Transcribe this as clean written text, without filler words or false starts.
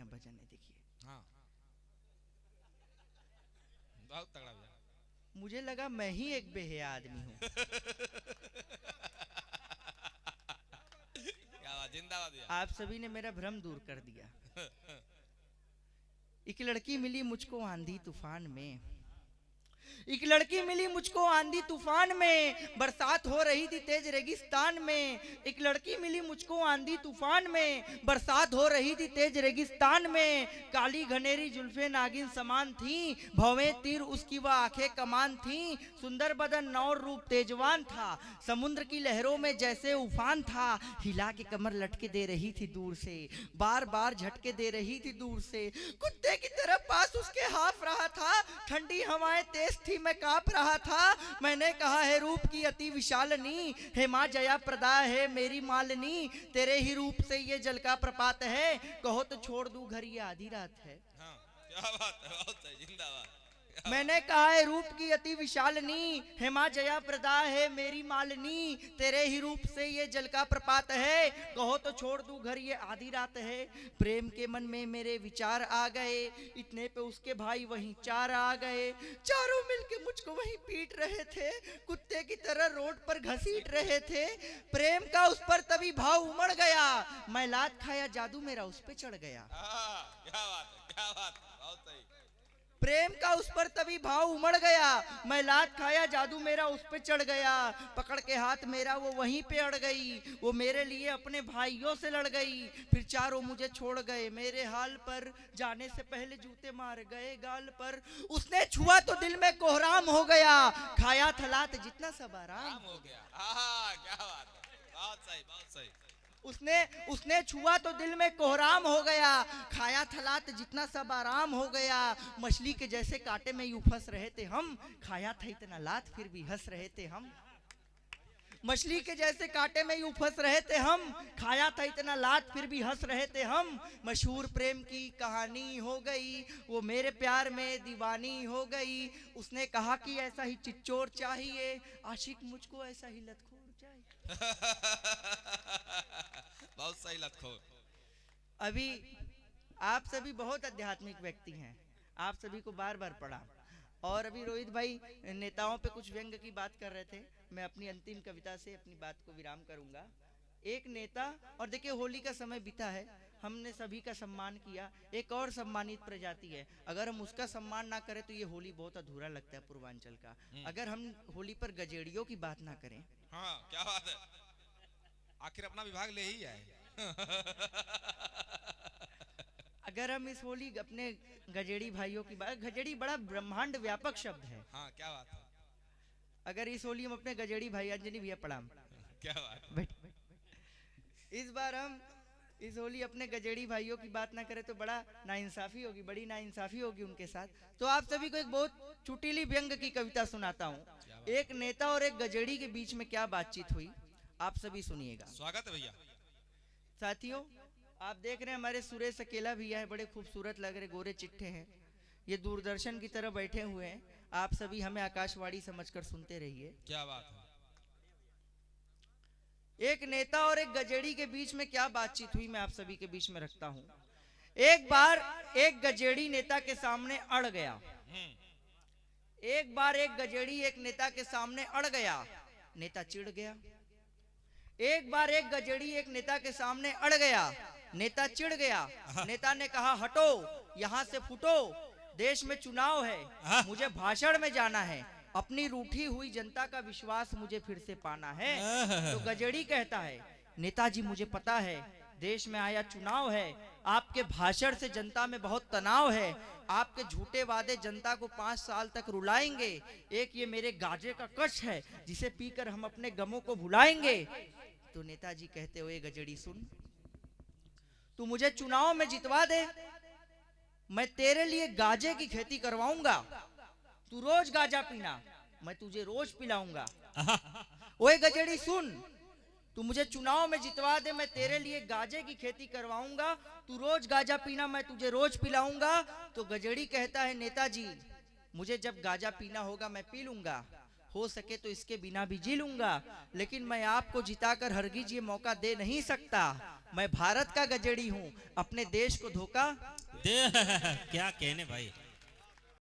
बढ़िया भजन है, देखिए। हाँ बहुत तगड़ा भैया। मुझे लगा मैं ही एक बेहया आदमी हूँ। क्या बात, जिंदाबाद भैया। आप सभी ने मेरा भ्रम दूर कर दिया। एक लड़की मिली मुझको आंधी तूफान में, एक लड़की मिली मुझको आंधी तूफान में, बरसात हो रही थी तेज रेगिस्तान में। एक लड़की मिली मुझको आंधी तूफान में, बरसात हो रही थी तेज रेगिस्तान में। काली घनेरी जुल्फे नागिन समान थी, भौवें तीर उसकी वह आंखें कमान थी। सुंदर बदन नौर रूप तेजवान था, समुद्र की लहरों में जैसे उफान था। हिला के कमर लटके दे रही थी दूर से, बार बार झटके दे रही थी दूर से। कुत्ते की तरह पास उसके हाफ रहा था, ठंडी हवाएं तेज थी मैं कांप रहा था। मैंने कहा है रूप की अति विशालनी, हे माँ जया प्रदा है मेरी मालनी। तेरे ही रूप से ये जल का प्रपात है, कहो तो छोड़ दूं घर ये आधी रात है। हाँ क्या बात है, बहुत सही, जिंदाबाद। क्या बात। मैंने कहा है रूप की अति विशालनी, हे माँ जया प्रदा है मेरी मालनी। तेरे ही रूप से ये जल का प्रपात है, कहो तो छोड़ दूं घर ये आधी रात है। प्रेम के मन में मेरे विचार आ गए, इतने पे उसके भाई वहीं चार आ गए। चारों मिलके मुझको वहीं पीट रहे थे, कुत्ते की तरह रोड पर घसीट रहे थे। प्रेम का उस पर तभी भाव उमड़ गया, मैं लात खाया जादू मेरा उस पे चढ़ गया। हाँ क्या बात है, क्या बात है, बहुत सही। प्रेम का उस पर तभी भाव उमड़ गया, मैं लात खाया जादू मेरा उस पे चढ़ गया। पकड़ के हाथ मेरा वो वहीं पे अड़ गई, वो मेरे लिए अपने भाइयों से लड़ गई। फिर चारों मुझे छोड़ गए मेरे हाल पर, जाने से पहले जूते मार गए गाल पर। उसने छुआ तो दिल में कोहराम हो गया, खाया था लात जितना सब आराम। काम हो गया। हाँ क्या बात है, बहुत सही, बहुत सही। उसने उसने छुआ तो दिल में कोहराम हो गया, खाया थलात जितना सब आराम हो गया। मछली के जैसे कांटे में यूं फंस रहे थे हम, खाया था इतना लात फिर भी हंस रहे थे हम। मछली के जैसे कांटे में यूं फंस रहे थे हम, खाया था इतना लात फिर भी हंस रहे थे हम। मशहूर प्रेम की कहानी हो गई, वो मेरे प्यार में दीवानी हो गई। उसने कहा कि ऐसा ही चिच्चोर चाहिए, आशिक मुझको ऐसा ही लतखोर चाहिए। बहुत सही लतखोर। अभी आप सभी बहुत आध्यात्मिक व्यक्ति हैं, आप सभी को बार बार पढ़ा। और अभी रोहित भाई नेताओं पे कुछ व्यंग की बात कर रहे थे, मैं अपनी अंतिम कविता से अपनी बात को विराम करूंगा। एक नेता, और देखिए होली का समय बीता है, हमने सभी का सम्मान किया। एक और सम्मानित प्रजाति है, अगर हम उसका सम्मान ना करें तो ये होली बहुत अधूरा लगता है पूर्वांचल का। अगर हम होली पर गजेड़ियों की बात ना करें, हाँ क्या बात है, आखिर अपना विभाग ले ही आए। अगर हम इस होली अपने गजेड़ी भाइयों की बात, गजेड़ी बड़ा ब्रह्मांड व्यापक शब्द है। हाँ क्या बात है, अगर इस होली हम अपने गजेड़ी भाई, अंजनी भैया प्रणाम, क्या बात। बैठ। इस बार हम इस होली अपने गजेड़ी भाइयों की बात ना करें तो बड़ा नाइंसाफी होगी, बड़ी नाइंसाफी होगी उनके साथ। तो आप सभी को एक बहुत चुटीली व्यंग की कविता सुनाता हूँ। एक नेता और एक गजेड़ी के बीच में क्या बातचीत हुई, आप सभी सुनिएगा। स्वागत है भैया। साथियों, आप देख रहे हैं हमारे सुरेश अकेला भैया है, बड़े खूबसूरत लग रहे, गोरे चिट्ठे हैं, ये दूरदर्शन की तरह बैठे हुए हैं। आप सभी हमें आकाशवाणी समझकर सुनते रहिए। क्या बात है। एक नेता और एक गजेड़ी के बीच में क्या बातचीत हुई, मैं आप सभी के बीच में रखता हूं। एक बार एक गजेड़ी नेता के सामने अड़ गया, एक बार एक गजेड़ी एक नेता के सामने अड़ गया, नेता चिढ़ गया। एक बार एक गजेड़ी एक नेता के सामने अड़ गया, नेता चिढ़ गया। नेता ने कहा हटो यहाँ से फुटो, देश में चुनाव है, मुझे भाषण में जाना है, अपनी रूठी हुई जनता का विश्वास मुझे फिर से पाना है। तो गजेड़ी कहता है नेताजी मुझे पता है देश में आया चुनाव है, आपके भाषण से जनता में बहुत तनाव है, आपके झूठे वादे जनता को 5 साल तक रुलाएंगे। एक ये मेरे गाजे का कष है जिसे पीकर हम अपने गमों को भुलाएंगे। तो नेताजी कहते हुए गजेड़ी सुन, तू मुझे चुनाव में जितवा दे, मैं तेरे लिए गाजे की खेती करवाऊंगा, तू रोज गाजा पीना, मैं तुझे रोज पिलाऊंगा। ओए गजेड़ी सुन, तू मुझे चुनाव में जितवा दे, मैं तेरे लिए गाजे की खेती करवाऊंगा, तू रोज गाजा पीना, मैं तुझे रोज पिलाऊंगा। तो गजेड़ी कहता है नेताजी मुझे जब गाजा पीना होगा मैं पी लूंगा, हो सके तो इसके बिना भी जी लूंगा, लेकिन मैं आपको जिताकर हरगिज ये मौका दे नहीं सकता। मैं भारत का गजेड़ी हूं, अपने देश को धोखा दे क्या कहने भाई।